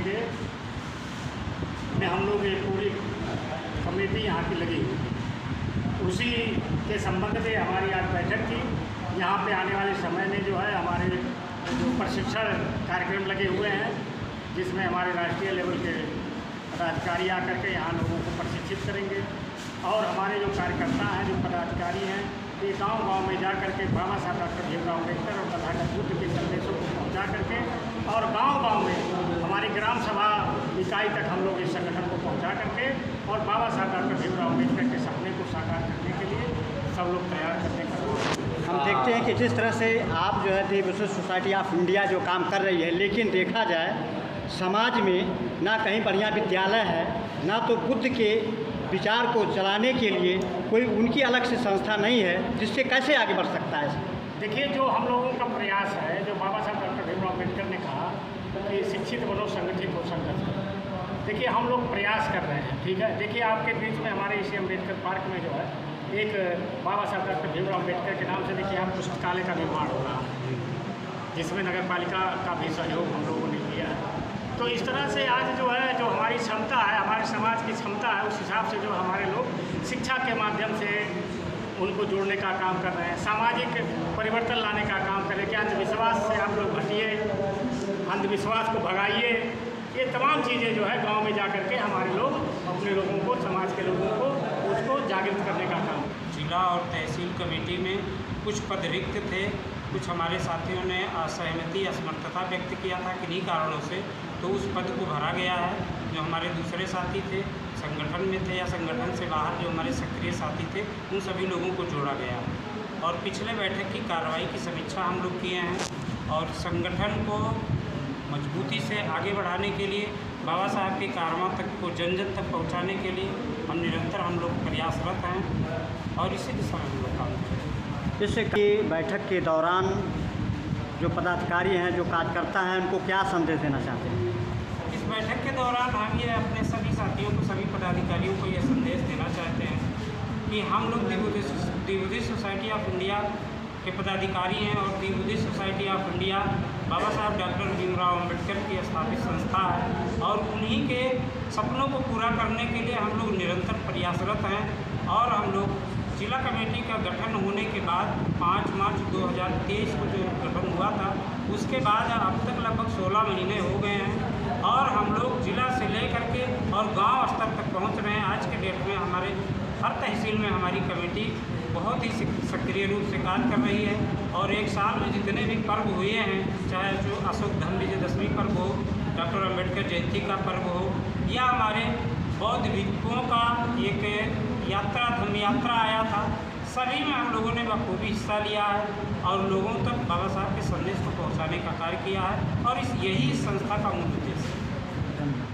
के में हम लोग ये पूरी कमेटी यहाँ की लगी हुई थी। उसी के संबंध में हमारी आज बैठक थी। यहाँ पे आने वाले समय में जो है हमारे जो प्रशिक्षण कार्यक्रम लगे हुए हैं, जिसमें हमारे राष्ट्रीय लेवल के पदाधिकारी आकर के यहाँ लोगों को प्रशिक्षित करेंगे और हमारे जो कार्यकर्ता हैं, जो पदाधिकारी हैं, ये गांव-गांव में जा करके बाबा साहब डॉक्टर भीमराव अम्बेडकर और तथागत बुद्ध के संदेशों को पहुँचा करके और गांव-गांव में हमारी ग्राम सभा इकाई तक हम लोग इस संगठन को पहुँचा करके और बाबा साहब डॉक्टर भीमराव अम्बेडकर के सपने को साकार करने के लिए सब लोग तैयार करने का हम देखते हैं कि जिस तरह से आप जो है दिव्य सोसाइटी ऑफ इंडिया जो काम कर रही है, लेकिन देखा जाए समाज में ना कहीं बढ़िया विद्यालय है, ना तो बुद्ध के विचार को चलाने के लिए कोई उनकी अलग से संस्था नहीं है, जिससे कैसे आगे बढ़ सकता है। देखिए, जो हम लोगों का प्रयास है, जो बाबा साहब डॉक्टर भीमराव अम्बेडकर ने कहा कि शिक्षित बनो, संगठित हो, संघर्ष करो। देखिए, हम लोग प्रयास कर रहे हैं, ठीक है। देखिए, आपके बीच में हमारे इसी अम्बेडकर पार्क में जो है एक बाबा साहब डॉक्टर भीमराव अम्बेडकर के नाम से देखिए आप पुस्तकालय का निर्माण हो रहा है, जिसमें नगर पालिका का भी सहयोग हम लोगों ने किया है। तो इस तरह से आज जो है, जो हमारी क्षमता है, हमारे समाज की क्षमता है, उस हिसाब से जो हमारे लोग शिक्षा के माध्यम से उनको जोड़ने का काम कर रहे हैं, सामाजिक परिवर्तन लाने का काम कर रहे हैं कि अंधविश्वास से आप लोग हटिए, अंधविश्वास को भगाइए। ये तमाम चीज़ें जो है गांव में जा कर के हमारे लोग अपने लोगों को, समाज के लोगों को उसको जागृत करने का काम। जिला और तहसील कमेटी में कुछ पद रिक्त थे। कुछ हमारे साथियों ने असहमति, असमर्थता व्यक्त किया था किन्हीं कारणों से, तो उस पद को भरा गया है। जो हमारे दूसरे साथी थे, संगठन में थे या संगठन से बाहर जो हमारे सक्रिय साथी थे, उन सभी लोगों को जोड़ा गया है। और पिछले बैठक की कार्रवाई की समीक्षा हम लोग किए हैं और संगठन को मजबूती से आगे बढ़ाने के लिए, बाबा साहब के कारवां तक को जन जन तक पहुँचाने के लिए हम लोग प्रयासरत हैं और इसी दिशा में हम लोग काम कर रहे हैं। जैसे कि बैठक के दौरान जो पदाधिकारी हैं, जो कार्यकर्ता हैं, उनको क्या संदेश देना चाहते हैं? इस बैठक के दौरान हम ये अपने सभी साथियों को, सभी पदाधिकारियों को ये संदेश देना चाहते हैं कि हम लोग दिव्य सोसाइटी ऑफ इंडिया के पदाधिकारी हैं और दिव्य सोसाइटी ऑफ इंडिया बाबा साहब डॉक्टर भीमराव अम्बेडकर की स्थापित संस्था है और उन्हीं के सपनों को पूरा करने के लिए हम लोग निरंतर प्रयासरत हैं। और हम लोग जिला कमेटी का गठन होने के बाद 5 मार्च 2023 को जो गठन हुआ था, उसके बाद अब तक लगभग 16 महीने हो गए हैं और हम लोग जिला से लेकर के और गांव स्तर तक पहुंच रहे हैं। आज के डेट में हमारे हर तहसील में हमारी कमेटी बहुत ही सक्रिय रूप से कार्य कर रही है और एक साल में जितने भी पर्व हुए हैं, चाहे जो अशोक धन विजयदशमी पर्व हो, डॉक्टर अम्बेडकर जयंती का पर्व हो या हमारे बौद्ध भिक्षुओं का एक यात्रा, धम्म यात्रा आया था, सभी में हम लोगों ने बखूबी हिस्सा लिया है और लोगों तक बाबा साहब के संदेश को पहुंचाने का कार्य किया है और यही इस संस्था का मुख्य उद्देश्य है।